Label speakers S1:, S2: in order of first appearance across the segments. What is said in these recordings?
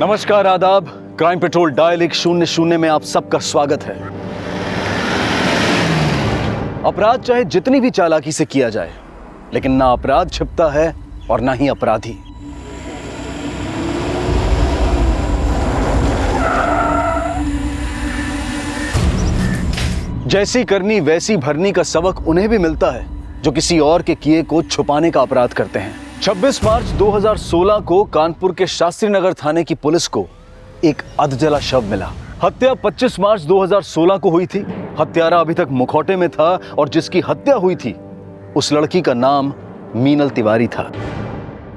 S1: नमस्कार, आदाब। Crime petrol dial 100 में आप सबका स्वागत है। अपराध चाहे जितनी भी चालाकी से किया जाए, लेकिन ना अपराध छिपता है और ना ही अपराधी। जैसी करनी वैसी भरनी का सबक उन्हें भी मिलता है जो किसी और के किए को छुपाने का अपराध करते हैं। 26 मार्च 2016 को कानपुर के शास्त्री नगर थाने की पुलिस को एक अधजला शव मिला। हत्या 25 मार्च 2016 को हुई थी। हत्यारा अभी तक मुखौटे में था और जिसकी हत्या हुई थी उस लड़की का नाम मीनल तिवारी था।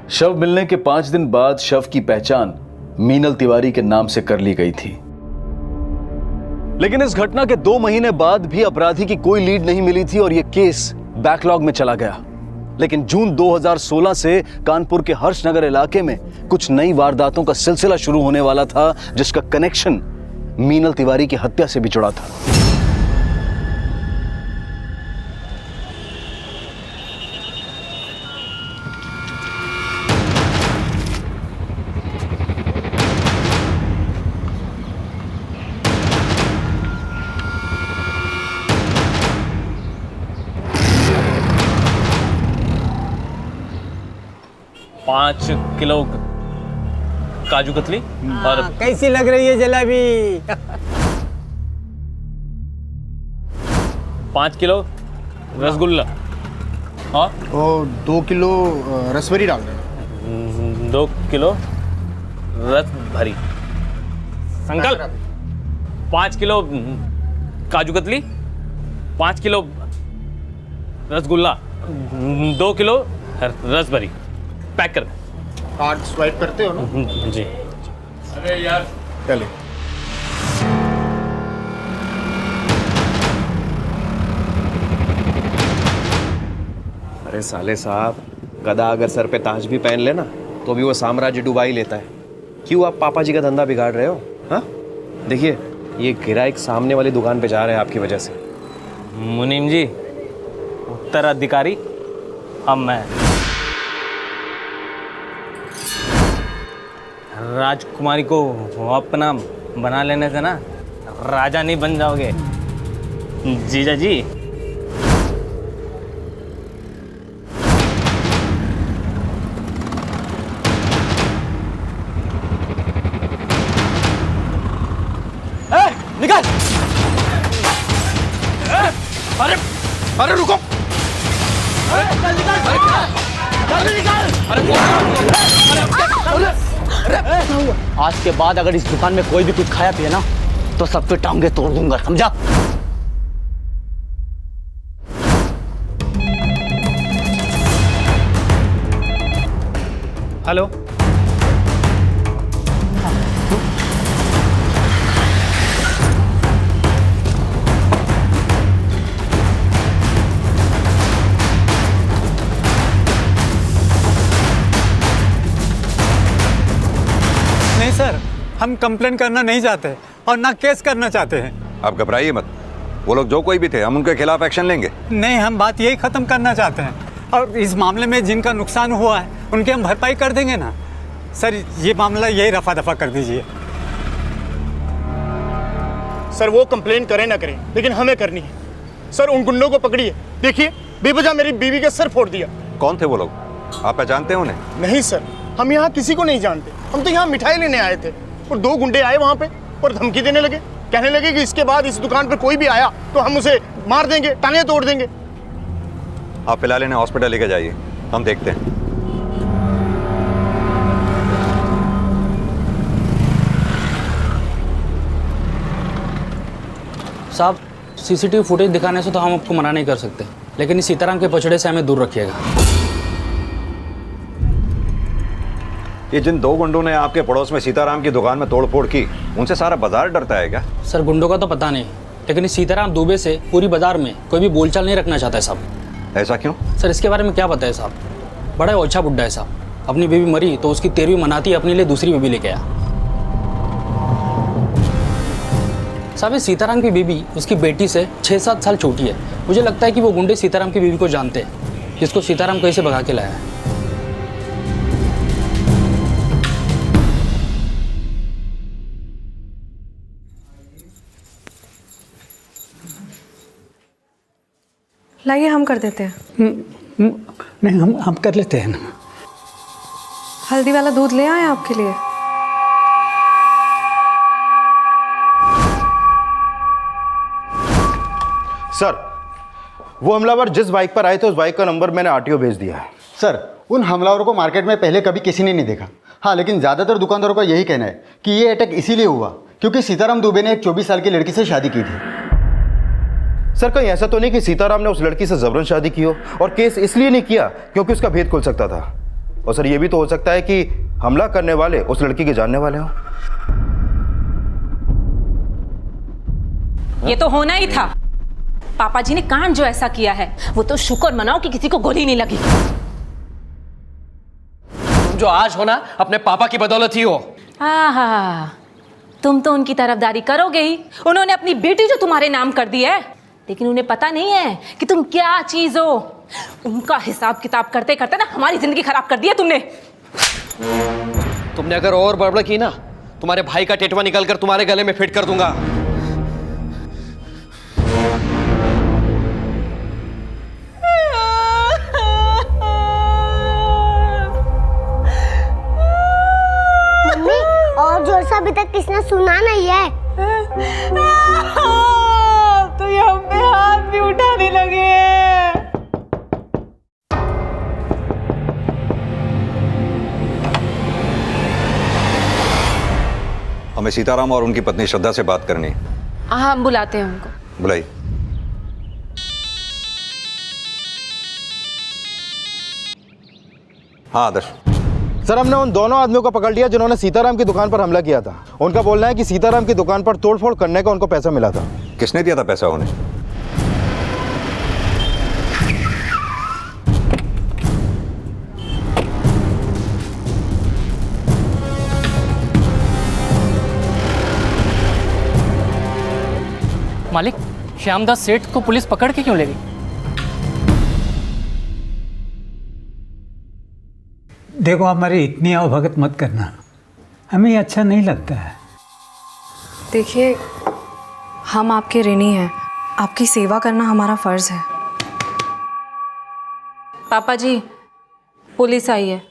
S1: शव मिलने के 5 दिन बाद शव की पहचान मीनल तिवारी के नाम से कर ली गई थी। लेकिन इस घटना के 2 महीने बाद भी अपराधी की कोई लीड नहीं मिली थी और यह केस बैकलॉग में चला गया। लेकिन जून 2016 से कानपुर के हर्षनगर इलाके में कुछ नई वारदातों का सिलसिला शुरू होने वाला था, जिसका कनेक्शन मीनल तिवारी की हत्या से भी जुड़ा था।
S2: पाँच किलो काजू कतली और
S3: कैसी लग रही है जलेबी?
S2: 5 किलो रसगुल्ला और
S4: 2 किलो रसभरी डाल देना।
S2: 2 किलो रस भरी। Uncle 5 kilo kaju katli, 5 kilo rasgulla, 2 kilo रस भरी पैक कर।
S4: कार्ड स्वाइप करते हो ना?
S2: जी।
S4: अरे यार चले।
S5: अरे साले साहब, गधा अगर सर पे ताज भी पहन लेना तो भी वो साम्राज्य डुबा ही लेता है। क्यों आप पापा जी का धंधा बिगाड़ रहे हो? हाँ, देखिए ये गिराइक सामने वाली दुकान पे जा रहे हैं आपकी वजह से।
S2: मुनीम जी, उत्तराधिकारी अब मैं। राजकुमारी को अपना बना लेने से ना राजा नहीं बन जाओगे जीजा जी।
S1: निकल! अरे अरे रुको!
S3: आज के बाद अगर इस दुकान में कोई भी कुछ खाया पिया ना तो सब पे टांगे तोड़ दूंगा, समझा?
S2: हेलो,
S6: नहीं सर, हम कंप्लेन करना नहीं चाहते और ना केस करना चाहते हैं।
S7: आप घबराइए मत, वो लोग जो कोई भी थे हम उनके खिलाफ एक्शन लेंगे।
S6: नहीं, हम बात यही ख़त्म करना चाहते हैं और इस मामले में जिनका नुकसान हुआ है उनकी हम भरपाई कर देंगे ना। सर ये मामला यही रफा दफा कर दीजिए।
S4: सर वो कंप्लेन करें ना करें, लेकिन हमें करनी है। सर उन गुंडों को पकड़िए। देखिए बेवजह मेरी बीवी का सर फोड़ दिया।
S7: कौन थे वो लोग? आप पहचानते हैं उन्हें?
S4: नहीं सर, हम यहाँ किसी को नहीं जानते। हम तो यहाँ मिठाई लेने आए थे और 2 गुंडे आए वहाँ पे और धमकी देने लगे। कहने लगे कि इसके बाद इस दुकान पर कोई भी आया तो हम उसे मार देंगे, टांगे तोड़ देंगे।
S7: आप फिलहाल इन्हें हॉस्पिटल लेके जाइए, हम देखते हैं।
S8: साहब, सीसीटीवी फुटेज दिखाने से तो हम आपको मना नहीं कर सकते, लेकिन इस सीताराम के पछड़े से हमें दूर रखिएगा।
S7: ये जिन 2 गुंडों ने आपके पड़ोस में सीताराम की दुकान में तोड़फोड़ की, उनसे सारा बाजार डरता है क्या?
S8: सर गुंडों का तो पता नहीं, लेकिन इस सीताराम दुबे से पूरी बाजार में कोई भी बोलचाल नहीं रखना चाहता है साहब।
S7: ऐसा क्यों?
S8: सर इसके बारे में क्या पता है साहब, बड़ा ओछा बुड्ढा है साहब। अपनी बीवी मरी तो उसकी 13वीं मनाती अपने लिए दूसरी बीवी लेके आया। साहब ये सीताराम की बीवी उसकी बेटी से 6-7 साल छोटी है। मुझे लगता है कि वो गुंडे सीताराम की बीवी को जानते हैं, जिसको सीताराम कैसे भगा के लाया है।
S9: लाइए हम कर देते हैं।
S6: नहीं, हम कर लेते हैं ना।
S9: हल्दी वाला दूध ले आए आपके लिए।
S4: सर, वो हमलावर जिस बाइक पर आए थे उस बाइक का नंबर मैंने आरटीओ भेज दिया है।
S10: सर, उन हमलावरों को मार्केट में पहले कभी किसी ने नहीं देखा। हाँ, लेकिन ज़्यादातर दुकानदारों का यही कहना है कि ये अटैक इसीलिए हुआ क्योंकि सीताराम दुबे ने एक 24 साल की लड़की से शादी की थी।
S4: सर, कहीं ऐसा तो नहीं कि सीताराम ने उस लड़की से जबरन शादी की हो और केस इसलिए नहीं किया क्योंकि उसका भेद खुल सकता था। और सर, ये भी तो हो सकता है कि हमला करने वाले उस लड़की के जानने वाले हों।
S11: ये तो होना ही था। पापा जी ने कांड जो ऐसा किया है वो तो शुक्र मनाओ कि किसी को गोली नहीं लगी।
S5: तुम जो आज हो ना, अपने पापा की बदौलत ही हो।
S11: आहा, तुम तो उनकी तरफदारी करोगे ही। उन्होंने अपनी बेटी जो तुम्हारे नाम कर दी है, लेकिन उन्हें पता नहीं है कि तुम क्या चीज हो। उनका हिसाब किताब करते करते ना हमारी जिंदगी खराब कर दी है तुमने।
S5: तुमने अगर और बड़बड़ की ना, तुम्हारे भाई का टेटवा निकालकर तुम्हारे गले में फिट कर दूंगा।
S12: मम्मी, और जोर से अभी तक किसने सुना नहीं है।
S11: तो ये हम पे हाथ भी उठाने लगे।
S7: हमें सीताराम और उनकी पत्नी श्रद्धा से बात करनी है।
S11: हाँ, हम बुलाते हैं उनको।
S7: बुलाइए। हाँ आदर्श।
S4: सर, हमने उन दोनों आदमियों को पकड़ लिया जिन्होंने सीताराम की दुकान पर हमला किया था। उनका बोलना है कि सीताराम की दुकान पर तोड़फोड़ करने का उनको पैसा मिला था।
S7: किसने दिया था पैसा उन्हें?
S8: मालिक, श्यामदास सेठ को पुलिस पकड़ के क्यों ले गई?
S6: देखो, हमारी इतनी अवभगत मत करना, हमें ये अच्छा नहीं लगता है।
S9: देखिए, हम आपके ऋणी हैं, आपकी सेवा करना हमारा फर्ज है।
S11: पापा जी, पुलिस आई है।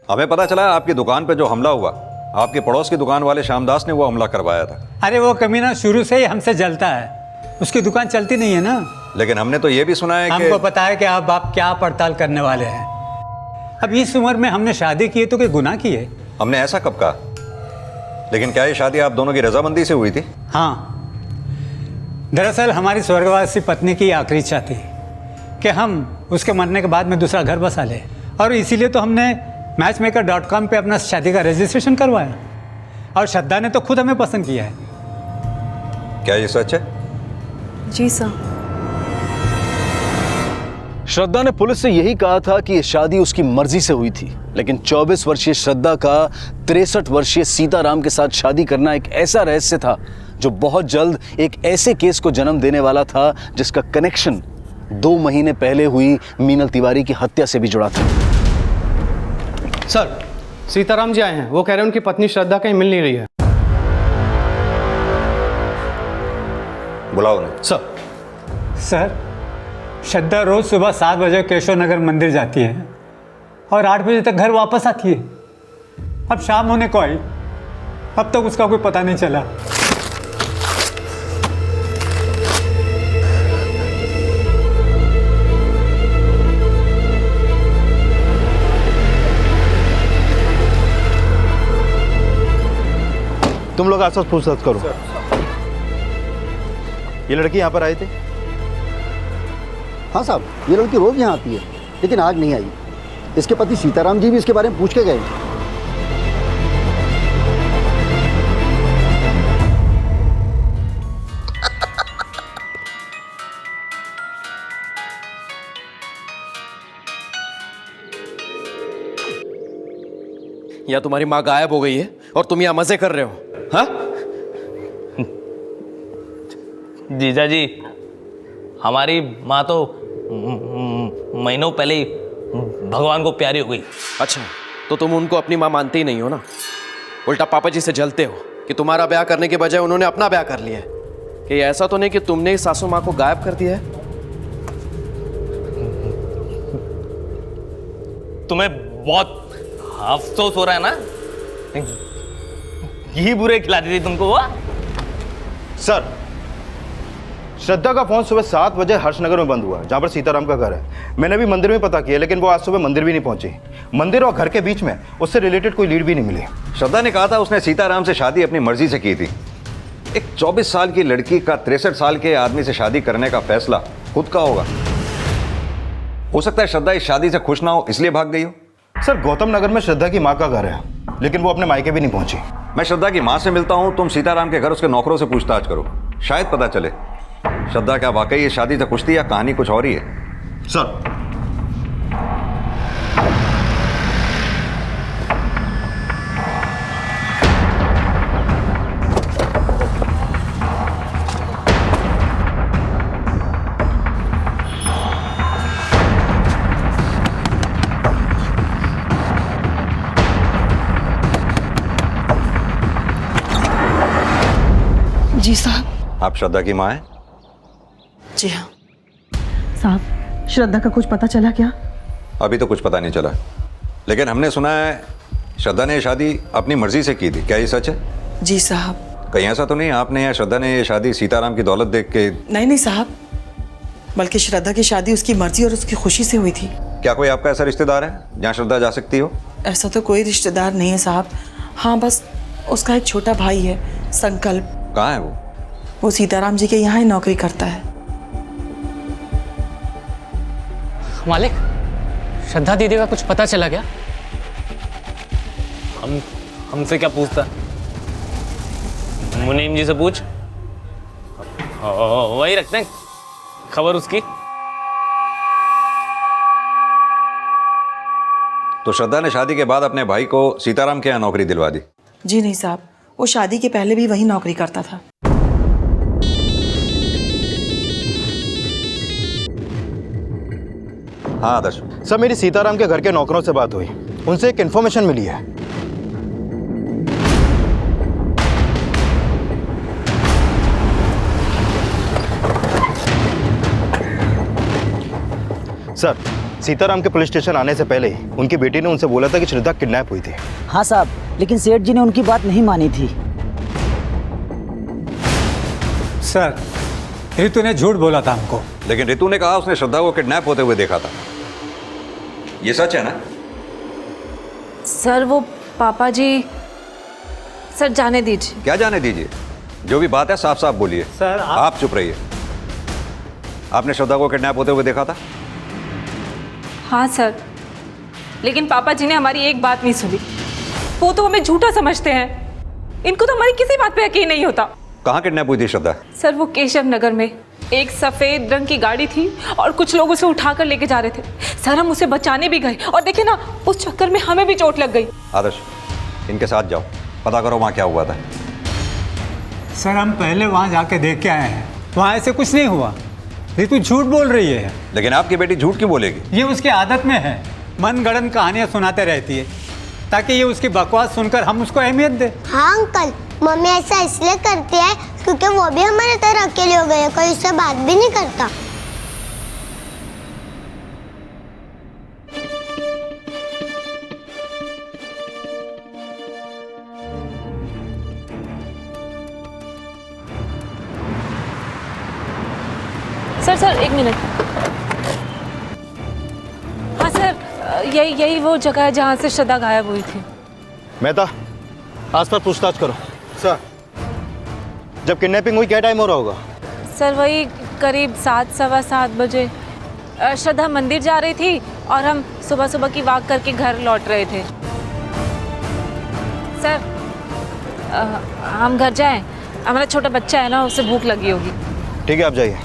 S7: हमें पता चला है आपकी दुकान पे जो हमला हुआ, आपके पड़ोस की दुकान वाले श्यामदास ने वो हमला करवाया था।
S6: अरे वो कमीना शुरू से ही हमसे जलता है, उसकी दुकान चलती नहीं है ना।
S7: लेकिन हमने तो ये भी सुना है कि
S6: हमको पता है कि अब आप क्या पड़ताल करने वाले हैं। अब इस उम्र में हमने शादी की है तो कोई गुनाह की है?
S7: हमने ऐसा कब कहा? लेकिन क्या ये शादी आप दोनों की रजामंदी से हुई थी?
S6: हाँ, दरअसल हमारी स्वर्गवासी पत्नी की आखिरी इच्छा थी कि हम उसके मरने के बाद में दूसरा घर बसा ले, और इसीलिए तो हमने matchmaker.com पे अपना शादी का रजिस्ट्रेशन करवाया, और श्रद्धा ने तो खुद हमें पसंद किया है।
S7: क्या ये सच है?
S9: जी सर।
S1: श्रद्धा ने पुलिस से यही कहा था कि ये शादी उसकी मर्जी से हुई थी, लेकिन 24 वर्षीय श्रद्धा का 63 वर्षीय सीताराम के साथ शादी करना एक ऐसा रहस्य था जो बहुत जल्द एक ऐसे केस को जन्म देने वाला था जिसका कनेक्शन 2 महीने पहले हुई मीनल तिवारी की हत्या से भी जुड़ा था।
S3: सर, सीताराम जी आए हैं। वो कह रहे हैं उनकी पत्नी श्रद्धा कहीं मिल नहीं रही है।
S7: बुलाओ उन्हें।
S6: सर, श्रद्धा रोज सुबह 7 बजे केशव नगर मंदिर जाती है और 8 बजे तक घर वापस आती है। अब शाम होने को आई, अब तक उसका कोई पता नहीं चला।
S4: तुम लोग आसपास पूछताछ करो। ये लड़की यहाँ पर आए थे?
S10: हाँ साहब, ये लड़की रोज यहाँ आती है, लेकिन आज नहीं आई। इसके पति सीताराम जी भी इसके बारे में पूछ के गए।
S5: या तुम्हारी माँ गायब हो गई है और तुम यहाँ मजे कर रहे हो? हाँ?
S2: जीजा जी, हमारी माँ तो महीनों पहले ही भगवान को प्यारी हो गई।
S5: अच्छा, तो तुम उनको अपनी माँ मानते ही नहीं हो ना? उल्टा पापा जी से जलते हो कि तुम्हारा ब्याह करने के बजाय उन्होंने अपना ब्याह कर लिया है। कि ऐसा तो नहीं कि तुमने ही सासू माँ को गायब कर दिया है?
S2: तुम्हें बहुत अफसोस हो रहा है ना? घी बुरे खिलाती थी तुमको वो?
S4: सर, श्रद्धा का फोन सुबह 7 बजे हर्षनगर में बंद हुआ, जहाँ पर सीताराम का घर है। मैंने भी मंदिर में पता किया, लेकिन वो आज सुबह मंदिर भी नहीं पहुंची। मंदिर और घर के बीच में उससे रिलेटेड कोई लीड भी नहीं मिली।
S7: श्रद्धा ने कहा था उसने सीताराम से शादी अपनी मर्जी से की थी। एक 24 साल की लड़की का 63 साल के आदमी से शादी करने का फैसला खुद का होगा। हो सकता है श्रद्धा इस शादी से खुश ना हो, इसलिए भाग गई हो।
S4: सर, गौतम नगर में श्रद्धा की माँ का घर है, लेकिन वो अपने मायके भी नहीं पहुंची।
S7: मैं श्रद्धा की माँ से मिलता हूँ, तुम सीताराम के घर उसके नौकरों से पूछताछ करो, शायद पता चले श्रद्धा क्या वाकई इस शादी से खुश थी या कहानी कुछ और ही है।
S4: सर,
S13: जी साहब।
S7: आप श्रद्धा की माँ हैं?
S13: जी हाँ साहब। श्रद्धा का कुछ पता चला क्या?
S7: अभी तो कुछ पता नहीं चला, लेकिन हमने सुना है श्रद्धा ने ये शादी अपनी मर्जी से की थी। क्या ये सच है?
S13: जी साहब।
S7: कहीं ऐसा तो नहीं आपने या श्रद्धा ने ये शादी सीताराम की दौलत देख के?
S13: नहीं साहब, बल्कि श्रद्धा की शादी उसकी मर्जी और उसकी खुशी से हुई थी।
S7: क्या कोई आपका ऐसा रिश्तेदार है जहाँ श्रद्धा जा सकती हो?
S13: ऐसा तो कोई रिश्तेदार नहीं है साहब। हाँ, बस उसका एक छोटा भाई है, संकल्प।
S7: कहाँ है वो?
S13: वो सीताराम जी के यहाँ ही नौकरी करता है।
S8: मालिक, श्रद्धा दीदी का कुछ पता चला क्या?
S2: हमसे क्या पूछता? मुनीम जी से पूछ, वही रखते हैं खबर उसकी।
S7: तो श्रद्धा ने शादी के बाद अपने भाई को सीताराम के यहाँ नौकरी दिलवा दी?
S13: जी नहीं साहब, वो शादी के पहले भी वही नौकरी करता था।
S7: हाँ आदर्श।
S4: सर, मेरी सीताराम के घर के नौकरों से बात हुई, उनसे एक इन्फॉर्मेशन मिली है। सर, सीताराम के पुलिस स्टेशन आने से पहले ही उनकी बेटी ने उनसे बोला था कि श्रद्धा किडनैप हुई थी।
S14: हाँ साहब, लेकिन सेठ जी ने उनकी बात नहीं मानी थी।
S6: सर, रितु ने झूठ बोला था हमको।
S7: लेकिन रितु ने कहा उसने श्रद्धा को किडनैप होते हुए देखा था। ये सच है ना?
S9: सर, वो पापा जी। सर, जाने दीजिए।
S7: क्या जाने दीजिए? जो भी बात है साफ साफ बोलिए।
S6: सर,
S7: आप चुप रहिए। आपने श्रद्धा को किडनैप होते हुए देखा था?
S11: हाँ सर, लेकिन पापा जी ने हमारी एक बात नहीं सुनी। वो तो हमें झूठा समझते हैं। इनको तो हमारी किसी बात पे यकीन नहीं होता।
S7: कहाँ किडनैप हुई थी श्रद्धा?
S11: सर, वो केशव नगर में एक सफेद रंग की गाड़ी थी और कुछ लोग उसे उठाकर लेके जा रहे थे। सर, हम उसे बचाने भी गए और देखिए ना, उस चक्कर में हमें भी चोट लग गई।
S7: आदर्श, इनके साथ जाओ, पता करो वहाँ क्या हुआ था।
S6: सर, हम पहले वहाँ जाके देख के आए हैं, वहाँ ऐसे कुछ नहीं हुआ। रितु झूठ बोल रही है।
S7: लेकिन आपकी बेटी झूठ क्यों बोलेगी?
S6: ये उसकी आदत में है, मनगढ़ंत कहानियाँ सुनाते रहती है ताकि ये उसकी बकवास सुनकर हम उसको अहमियत दें।
S12: हाँ अंकल, मम्मी ऐसा इसलिए करती है क्योंकि वो भी हमारे तरह अकेले हो गए, कोई उससे बात भी नहीं करता।
S11: सर, एक मिनट। हाँ सर, यही वो जगह है जहाँ से श्रद्धा गायब हुई थी।
S4: मेहता, आस पास पूछताछ करो। सर, जब किडनैपिंग हुई क्या टाइम हो रहा होगा?
S11: सर, वही करीब 7, सवा 7 बजे। श्रद्धा मंदिर जा रही थी और हम सुबह सुबह की वॉक करके घर लौट रहे थे। सर, हम घर जाएं? हमारा छोटा बच्चा है ना, उसे भूख लगी होगी।
S4: ठीक है, आप जाइए।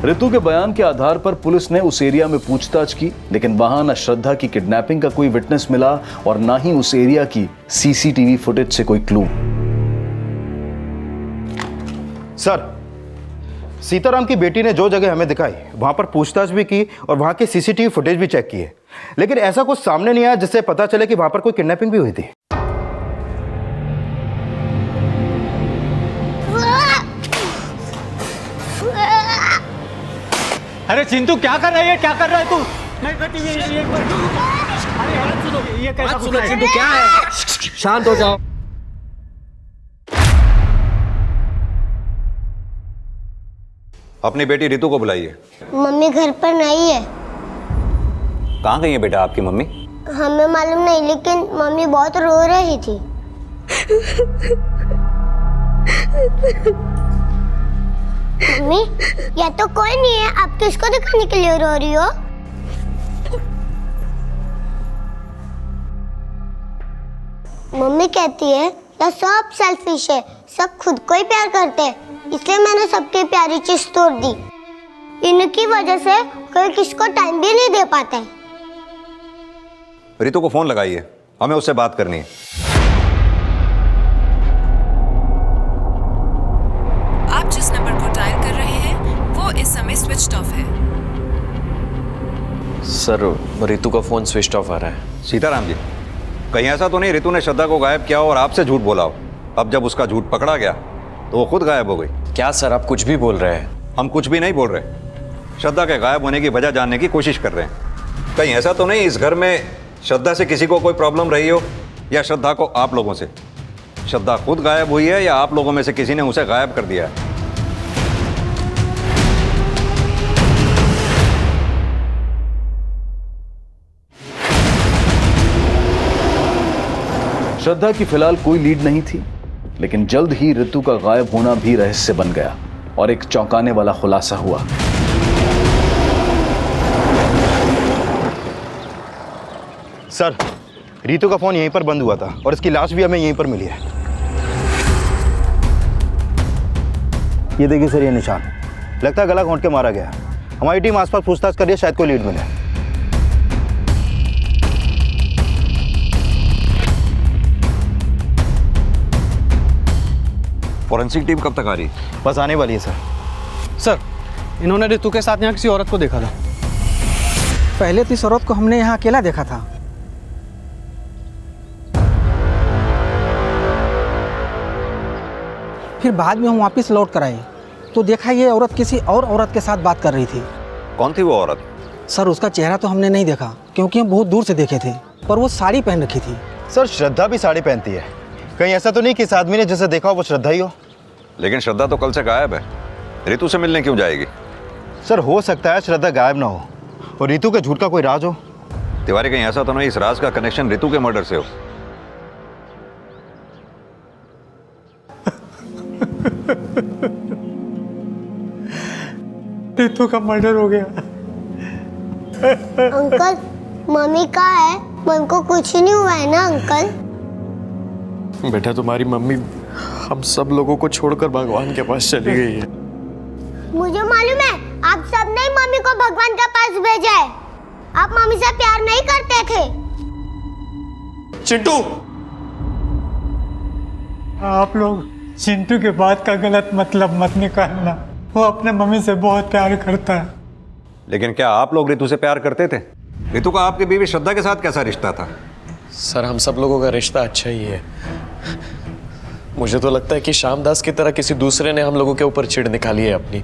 S1: रितु के बयान के आधार पर पुलिस ने उस एरिया में पूछताछ की, लेकिन वहां न श्रद्धा की किडनैपिंग का कोई विटनेस मिला और ना ही उस एरिया की सीसीटीवी फुटेज से कोई क्लू।
S4: सर, सीताराम की बेटी ने जो जगह हमें दिखाई वहां पर पूछताछ भी की और वहां के सीसीटीवी फुटेज भी चेक किए, लेकिन ऐसा कुछ सामने नहीं आया जिससे पता चले कि वहां पर कोई किडनैपिंग भी हुई थी।
S6: अरे चिंटू क्या कर रहा है, क्या कर रहा है तू? नहीं बेटी ये अरे ये कैसा
S5: सुनो चिंटू, क्या है? शांत हो जाओ।
S7: अपनी बेटी रितु को बुलाइए।
S12: मम्मी घर पर नहीं है।
S7: कहाँ गई है बेटा आपकी मम्मी?
S12: हमें मालूम नहीं, लेकिन मम्मी बहुत रो रही थी। मम्मी, या तो कोई नहीं है, आप किसको दिखाने के लिए रो रही हो? मम्मी कहती है या सब सेल्फिश है, सब खुद को ही प्यार करते हैं, इसलिए मैंने सबकी प्यारी चीज तोड़ दी। इनकी वजह से कोई किसको टाइम भी नहीं दे पाता है।
S7: रितु को फोन लगाइए, हमें उससे बात करनी है।
S15: आप जिस नंबर को डायल कर रहे हैं वो इस समय स्विच ऑफ है।
S5: सर रितु का फोन स्विच ऑफ आ रहा है।
S7: सीताराम जी, कहीं ऐसा तो नहीं रितु ने श्रद्धा को गायब किया और आपसे झूठ बोला हो? अब जब उसका झूठ पकड़ा गया तो वो खुद गायब हो गई।
S5: क्या सर आप कुछ भी बोल रहे हैं?
S7: हम कुछ भी नहीं बोल रहे, श्रद्धा के गायब होने की वजह जानने की कोशिश कर रहे हैं। कहीं ऐसा तो नहीं इस घर में श्रद्धा से किसी को कोई प्रॉब्लम रही हो, या श्रद्धा को आप लोगों से? श्रद्धा खुद गायब हुई है या आप लोगों में से किसी ने उसे गायब कर दिया है?
S1: श्रद्धा की फिलहाल कोई लीड नहीं थी, लेकिन जल्द ही रितु का गायब होना भी रहस्य बन गया और एक चौंकाने वाला खुलासा हुआ।
S4: सर, रितु का फोन यहीं पर बंद हुआ था और इसकी लाश भी हमें यहीं पर मिली है। ये देखिए सर, ये निशान लगता है गला घोंट के मारा गया। हमारी टीम आसपास पूछताछ कर रही है, शायद कोई लीड मिले।
S7: फॉरेंसिक टीम कब तक आ रही है?
S4: बस आने वाली है सर।
S3: सर, इन्होंने रितु के साथ यहाँ किसी औरत को देखा था। पहले तो इस औरत को हमने यहाँ अकेला देखा था। फिर बाद में हम वापस लौट कर आए तो देखा ये औरत किसी और औरत के साथ बात कर रही थी।
S7: कौन थी वो औरत?
S3: सर, उसका चेहरा तो हमने नहीं देखा क्योंकि हम बहुत दूर से देखे थे, पर वो साड़ी पहन रखी थी।
S4: सर, श्रद्धा भी साड़ी पहनती है। कहीं ऐसा तो नहीं कि इस आदमी ने जिसे देखा हो वो श्रद्धा ही हो?
S7: लेकिन श्रद्धा तो कल से गायब है, रितु से मिलने क्यों जाएगी?
S4: सर, हो सकता है श्रद्धा गायब ना हो और रितु के झूठ का कोई राज हो।
S7: तिवारी, कहीं ऐसा तो नहीं इस राज का कनेक्शन रितु के मर्डर से हो?
S6: रितु का मर्डर हो गया।
S12: अंकल, मम्मी कहाँ है? मन को कुछ नहीं हुआ है ना अंकल?
S5: बेटा तुम्हारी मम्मी हम सब लोगों को छोड़कर भगवान के पास चली गई है।
S12: मुझे मालूम है, आप सबने मम्मी को भगवान के पास भेजा है। आप मम्मी से प्यार नहीं करते थे।
S5: चिंटू,
S6: आप लोग चिंटू के बात का गलत मतलब मत निकालना। वो अपने मम्मी से बहुत प्यार करता है।
S7: लेकिन क्या आप लोग रितु से प्यार करते थे? रितु का आपकी बीवी श्रद्धा के साथ कैसा रिश्ता था?
S5: सर, हम सब लोगों का रिश्ता अच्छा ही है। मुझे तो लगता है कि श्यामदास की तरह किसी दूसरे ने हम लोगों के ऊपर चिढ़ निकाली है अपनी,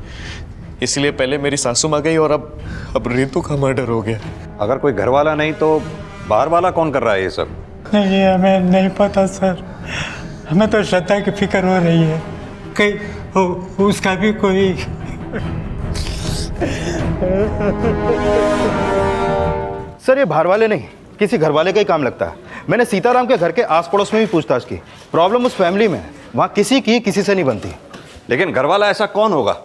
S5: इसलिए पहले मेरी सासू माँ गई और अब रितु का मर्डर हो गया।
S7: अगर कोई घर वाला नहीं तो बाहर वाला कौन कर रहा है ये सब?
S6: नहीं, हमें नहीं पता सर। हमें तो श्रद्धा की फिक्र हो रही है कहीं उसका भी कोई।
S4: सर, ये बाहर वाले नहीं, किसी घर वाले का ही काम लगता है। मैंने सीताराम के घर के आस पड़ोस में भी पूछताछ की। प्रॉब्लम उस फैमिली में है, वहाँ किसी की किसी से नहीं बनती।
S7: लेकिन घर वाला ऐसा कौन होगा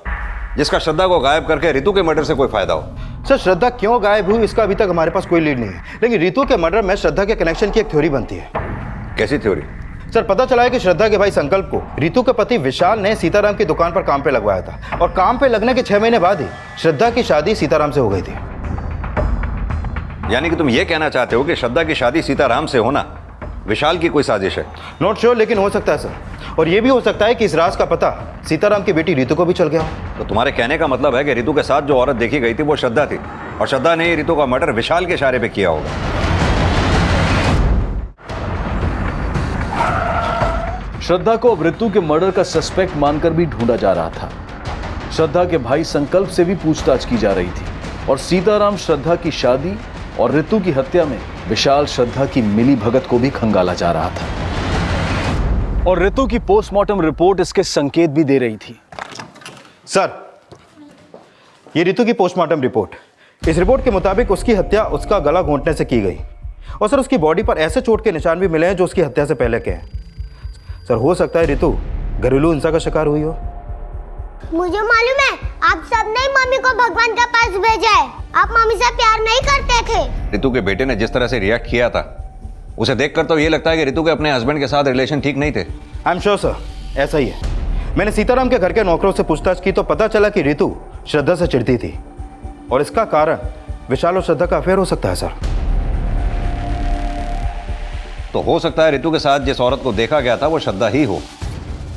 S7: जिसका श्रद्धा को गायब करके रितु के मर्डर से कोई फायदा हो?
S4: सर, श्रद्धा क्यों गायब हुई इसका अभी तक हमारे पास कोई लीड नहीं है, लेकिन रितु के मर्डर में श्रद्धा के कनेक्शन की एक थ्योरी बनती है।
S7: कैसी थ्योरी?
S4: सर, पता चला है कि श्रद्धा के भाई संकल्प को रितु के पति विशाल ने सीताराम की दुकान पर काम पे लगवाया था और काम पे लगने के 6 महीने बाद ही श्रद्धा की शादी सीताराम से हो गई थी।
S7: यानी कि तुम ये कहना चाहते हो कि श्रद्धा की शादी सीताराम से होना विशाल की कोई साजिश है?
S4: नॉट श्योर, लेकिन हो सकता है सर। और ये भी हो सकता है कि इस राज का पता सीताराम की बेटी रितु को भी चल गया हो।
S7: तो तुम्हारे कहने का मतलब है कि रितु के साथ जो औरत देखी गई थी वो श्रद्धा थी और श्रद्धा ने रितु का मर्डर विशाल के इशारे पे किया होगा।
S1: श्रद्धा को अब रितु के मर्डर का सस्पेक्ट मानकर भी ढूंढा जा रहा था। श्रद्धा के भाई संकल्प से भी पूछताछ की जा रही थी। और सीताराम श्रद्धा की शादी और ऋतु की हत्या में विशाल श्रद्धा की मिली भगत को भी खंगाला जा रहा था। और ऋतु की पोस्टमार्टम रिपोर्ट इसके संकेत भी दे रही थी।
S4: सर, ये ऋतु की पोस्टमार्टम रिपोर्ट, इस रिपोर्ट के मुताबिक उसकी हत्या उसका गला घोंटने से की गई और सर उसकी बॉडी पर ऐसे चोट के निशान भी मिले हैं जो उसकी हत्या से पहले के हैं। सर हो सकता है ऋतु घरेलू हिंसा का शिकार हुई हो।
S12: मुझे मालूम है, आप सबने ही मम्मी को भगवान के पास भेजा है। आप मम्मी से प्यार नहीं करते थे।
S7: ऋतु के बेटे ने जिस तरह से रिएक्ट किया था, उसे देखकर तो ये लगता है कि ऋतु के अपने हस्बैंड के साथ रिलेशन ठीक नहीं थे।
S4: आई एम श्योर सर, ऐसा ही है। मैंने सीताराम के घर के नौकरों से पूछताछ की तो पता चला कि ऋतु श्रद्धा से चिढ़ती थी और इसका कारण विशाल और श्रद्धा का अफेयर हो सकता है। सर
S7: तो हो सकता है ऋतु के साथ जिस औरत को देखा गया था वो श्रद्धा ही हो।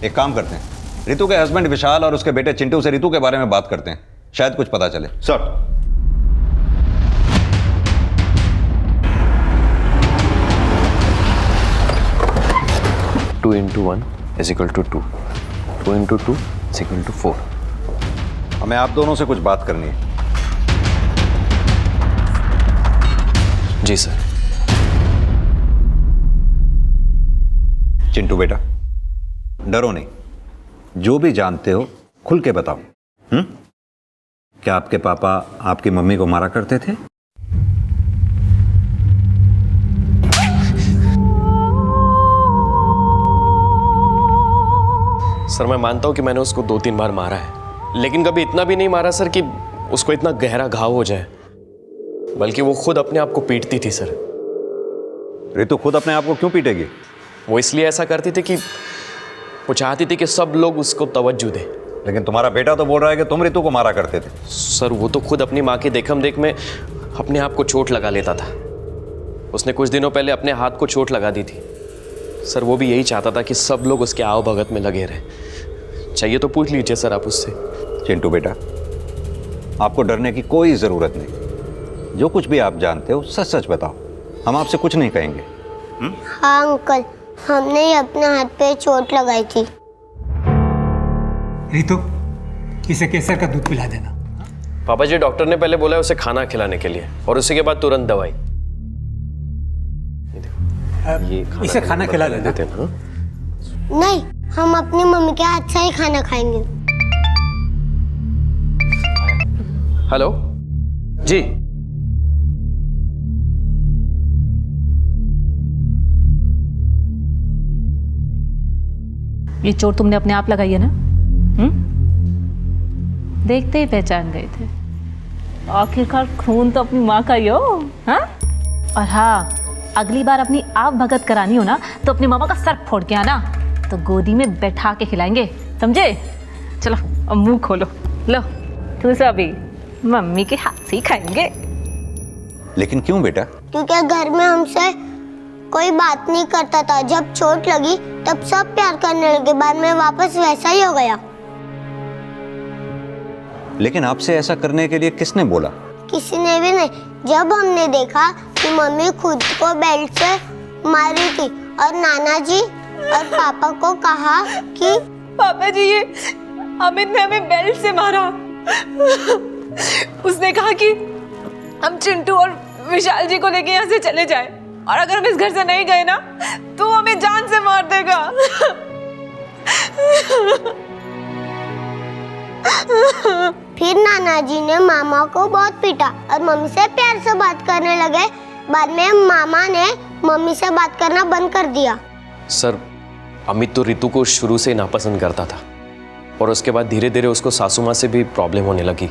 S7: एक काम करते हैं, ऋतु के हस्बैंड विशाल और उसके बेटे चिंटू से ऋतु के बारे में बात करते हैं, शायद कुछ पता चले।
S4: Sir
S5: two into 1 is equal to 2, 2 into 2 is equal to 4।
S7: हमें आप दोनों से कुछ बात करनी है।
S5: जी सर।
S7: चिंटू बेटा, डरो नहीं, जो भी जानते हो खुल के बताओ। क्या आपके पापा आपकी मम्मी को मारा करते थे?
S5: सर मैं मानता हूं कि मैंने उसको 2-3 बार मारा है, लेकिन कभी इतना भी नहीं मारा सर कि उसको इतना गहरा घाव हो जाए, बल्कि वो खुद अपने आप को पीटती थी सर।
S7: ऋतु खुद अपने आप को क्यों पीटेगी?
S5: वो इसलिए ऐसा करती थी कि वो चाहती थी कि सब लोग उसको तवज्जो दें।
S7: लेकिन तुम्हारा बेटा तो बोल रहा है कि तुम ऋतु को मारा करते थे।
S5: सर वो तो खुद अपनी माँ की देखम देख में अपने आप को चोट लगा लेता था। उसने कुछ दिनों पहले अपने हाथ को चोट लगा दी थी। सर वो भी यही चाहता था कि सब लोग उसके आओ भगत में लगे रहें। चाहिए तो पूछ लीजिए सर आप उससे।
S7: चिंटू बेटा, आपको डरने की कोई ज़रूरत नहीं। जो कुछ भी आप जानते हो सच सच बताओ, हम आपसे कुछ नहीं कहेंगे।
S12: हाँ अंकल, हमने ही अपने हाथ पे चोट लगाई थी।
S6: रितु, इसे केसर का दूध पिला देना।
S5: पापा जी, डॉक्टर ने पहले बोला है उसे खाना खिलाने के लिए और उसी के बाद तुरंत दवाई। ये
S6: इसे खाना खिला देते
S5: हैं ना?
S12: नहीं, हम अपनी मम्मी के हाथ से ही खाना खाएंगे।
S5: हेलो जी।
S11: ये चोट तुमने अपने आप लगाई है ना? देखते ही पहचान गए थे। आखिरकार खून तो अपनी माँ का ही हो। हाँ? और हाँ, अगली बार अपनी आप भगत करानी हो ना तो अपनी मामा का सर फोड़ के आना, तो गोदी में बैठा के खिलाएंगे, समझे? चलो अब मुंह खोलो, लो तू सभी मम्मी के हाथ से ही खाएंगे।
S7: लेकिन क्यों बेटा?
S12: क्योंकि घर में हमसे कोई बात नहीं करता था। जब चोट लगी तब सब प्यार करने लगे, बाद में वापस वैसा ही हो गया।
S7: लेकिन आपसे ऐसा करने के लिए किसने बोला?
S12: किसी ने भी नहीं। जब हमने देखा कि मम्मी खुद को बेल्ट से मारी थी और नाना जी और पापा को कहा कि
S11: पापा जी, ये अमित ने हमें बेल्ट से मारा। उसने कहा कि हम चिंटू और विशाल जी को लेके यहाँ से चले जाएं, और अगर हम इस घर से नहीं गए ना तो हमें जान से मार देगा।
S12: फिर नाना जी ने मामा को बहुत पीटा और मम्मी से प्यार से बात करने लगे। बाद में मामा ने मम्मी से बात करना बंद कर दिया।
S5: सर अमित तो ऋतु को शुरू से नापसंद करता था और उसके बाद धीरे धीरे उसको सासू माँ से भी प्रॉब्लम होने लगी।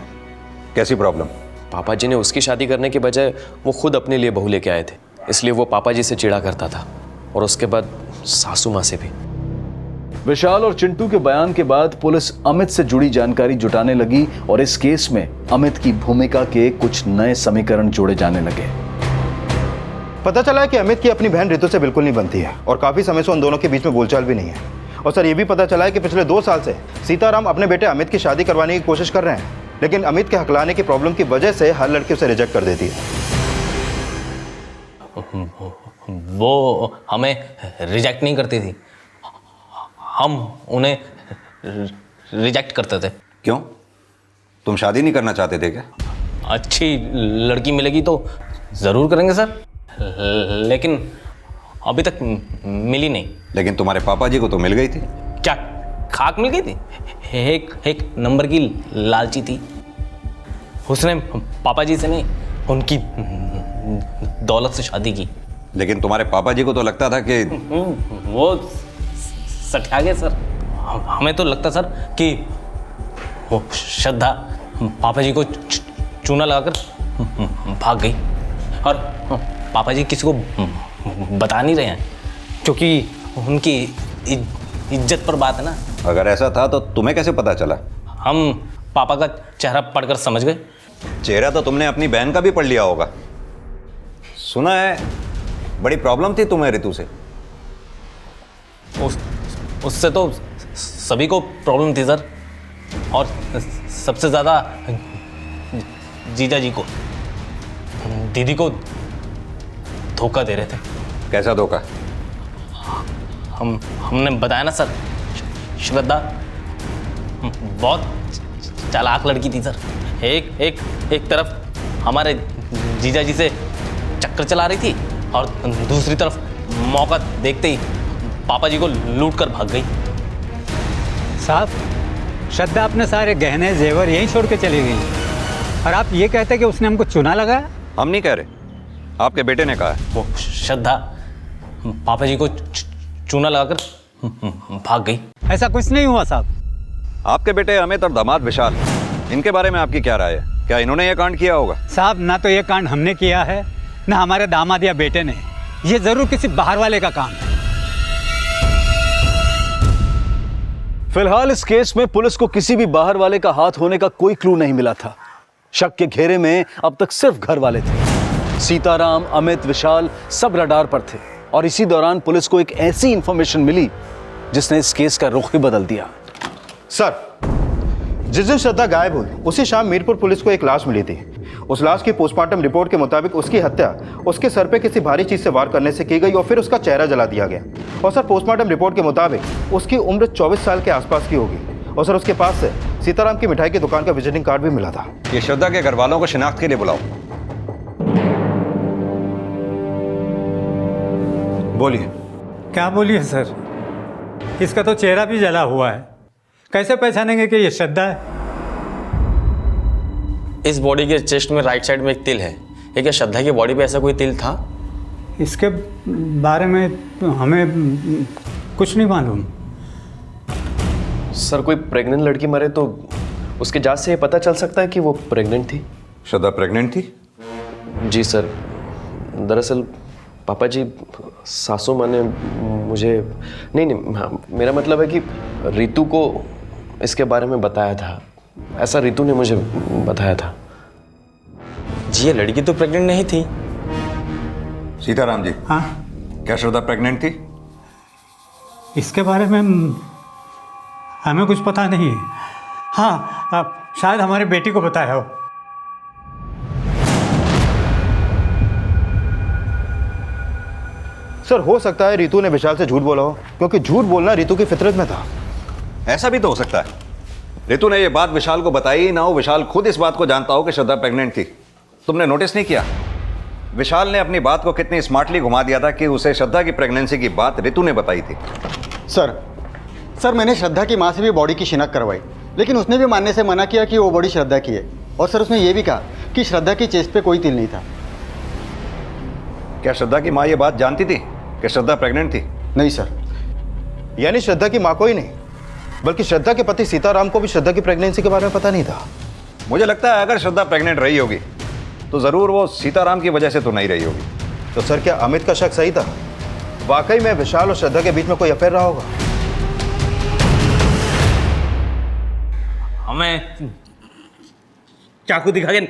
S7: कैसी प्रॉब्लम?
S5: पापा जी ने उसकी शादी करने के बजाय वो खुद अपने लिए बहू लेके आए थे, इसलिए वो पापा जी से चिढ़ा करता था और उसके बाद सासू माँ से भी।
S1: विशाल और चिंटू के बयान के बाद पुलिस अमित से जुड़ी जानकारी जुटाने लगी और इस केस में अमित की भूमिका के कुछ नए समीकरण जोड़े जाने लगे।
S4: पता चला है कि अमित की अपनी बहन ऋतु से बिल्कुल नहीं बनती है और काफी समय से उन दोनों के बीच में बोलचाल भी नहीं है। और सर ये भी पता चला है कि पिछले 2 साल से सीताराम अपने बेटे अमित की शादी करवाने की कोशिश कर रहे हैं, लेकिन अमित के हकलाने की प्रॉब्लम की वजह से हर लड़की उसे रिजेक्ट कर देती है।
S2: वो हमें रिजेक्ट नहीं करती थी, हम उन्हें रिजेक्ट करते थे।
S7: क्यों? तुम शादी नहीं करना चाहते थे क्या?
S2: अच्छी लड़की मिलेगी तो ज़रूर करेंगे सर, लेकिन अभी तक मिली नहीं।
S7: लेकिन तुम्हारे पापा जी को तो मिल गई थी।
S2: क्या खाक मिल गई थी? एक नंबर की लालची थी। उसने पापा जी से नहीं, उनकी दौलत से शादी की।
S7: लेकिन तुम्हारे पापा जी को तो लगता था कि
S2: वो सठा गए सर। हमें तो लगता सर कि वो श्रद्धा पापा जी को चूना लगाकर भाग गई, और पापा जी किसी को बता नहीं रहे हैं क्योंकि उनकी इज्जत पर बात है ना।
S7: अगर ऐसा था तो तुम्हें कैसे पता चला?
S2: हम पापा का चेहरा पढ़कर समझ गए।
S7: चेहरा तो तुमने अपनी बहन का भी पढ़ लिया होगा। सुना है बड़ी प्रॉब्लम थी तुम्हें ऋतु से।
S2: उससे तो सभी को प्रॉब्लम थी सर, और सबसे ज़्यादा जीजा जी को। दीदी को धोखा दे रहे थे।
S7: कैसा धोखा?
S2: हमने बताया ना सर, श्रद्धा बहुत चालाक लड़की थी सर। एक तरफ हमारे जीजा जी से चक्कर चला रही थी, और दूसरी तरफ मौका देखते ही पापा जी को लूट कर भाग गई।
S6: साहब, श्रद्धा अपने सारे गहने जेवर यहीं छोड़ के चली गई, और आप ये कहते कि उसने हमको चूना लगाया?
S7: हम नहीं कह रहे, आपके बेटे ने कहा है।
S2: वो श्रद्धा पापा जी को चूना लगाकर भाग गई।
S6: ऐसा कुछ नहीं हुआ साहब।
S7: आपके बेटे अमित और दामाद विशाल, इनके बारे में आपकी क्या राय है? क्या इन्होंने ये कांड किया होगा?
S6: साहब, ना तो ये कांड हमने किया है, ना हमारे दामाद या बेटे ने। ये जरूर किसी बाहर वाले का काम है।
S1: फिलहाल इस केस में पुलिस को किसी भी बाहर वाले का हाथ होने का कोई क्लू नहीं मिला था। शक के घेरे में अब तक सिर्फ घर वाले थे। सीताराम, अमित, विशाल सब रडार पर थे, और इसी दौरान पुलिस को एक ऐसी इंफॉर्मेशन मिली जिसने इस केस का रुख ही बदल दिया।
S4: सर, जिस दिन श्रद्धा गायब हुई उसी शाम मीरपुर पुलिस को एक लाश मिली थी। उस लाश की पोस्टमार्टम रिपोर्ट के मुताबिक उसकी हत्या उसके सर पे किसी भारी चीज से वार करने से की गई, और फिर उसका चेहरा जला दिया गया। और सर, पोस्टमार्टम रिपोर्ट के मुताबिक उसकी उम्र 24 साल के आसपास की होगी। और सर, उसके पास से सीताराम की मिठाई की दुकान का विजिटिंग कार्ड भी मिला था।
S7: ये श्रद्धा के घर वालों को शिनाख्त के लिए बुलाओ। बोलिए।
S6: क्या बोलिए सर, इसका तो चेहरा भी जला हुआ है, कैसे पहचानेंगे कि ये श्रद्धा है?
S16: इस बॉडी के चेस्ट में राइट साइड में एक तिल है। ये क्या श्रद्धा की बॉडी पे ऐसा कोई तिल था?
S6: इसके बारे में तो हमें कुछ नहीं मालूम।
S5: सर, कोई प्रेग्नेंट लड़की मरे तो उसके जांच से ये पता चल सकता है कि वो प्रेग्नेंट थी।
S7: श्रद्धा प्रेग्नेंट थी?
S5: जी सर, दरअसल पापा जी, सासू माँ ने मुझे नहीं, मेरा मतलब है कि ऋतु को इसके बारे में बताया था। ऐसा ऋतु ने मुझे बताया था।
S16: जी, ये लड़की तो प्रेग्नेंट नहीं थी।
S7: सीताराम जी,
S6: हाँ,
S7: क्या श्रद्धा प्रेग्नेंट थी?
S6: इसके बारे में हमें कुछ पता नहीं है। हाँ, शायद हमारी बेटी को बताया हो।
S4: सर, हो सकता है ऋतु ने विशाल से झूठ बोला हो, क्योंकि झूठ बोलना ऋतु की फितरत में था।
S7: ऐसा भी तो हो सकता है ऋतु ने ये बात विशाल को बताई ही ना हो, विशाल खुद इस बात को जानता हो कि श्रद्धा प्रेग्नेंट थी। तुमने नोटिस नहीं किया विशाल ने अपनी बात को कितनी स्मार्टली घुमा दिया था कि उसे श्रद्धा की प्रेगनेंसी की बात ऋतु ने बताई थी।
S10: सर, मैंने श्रद्धा की माँ से भी बॉडी की शिनाख्त करवाई, लेकिन उसने भी मानने से मना किया कि वो बॉडी श्रद्धा की है। और सर, उसने ये भी कहा कि श्रद्धा की चेस्ट पे कोई तिल नहीं था।
S7: क्या श्रद्धा की माँ ये बात जानती थी कि श्रद्धा प्रेग्नेंट थी?
S10: नहीं सर।
S4: यानी श्रद्धा की माँ को ही नहीं, बल्कि श्रद्धा के पति सीताराम को भी श्रद्धा की प्रेगनेंसी के बारे में पता नहीं था।
S7: मुझे लगता है अगर श्रद्धा प्रेग्नेंट रही होगी तो जरूर वो सीताराम की वजह से तो नहीं रही होगी।
S4: तो सर, क्या अमित का शक सही था? वाकई में विशाल और श्रद्धा के बीच में कोई अफेयर रहा होगा?
S2: हमें चाकू दिखा के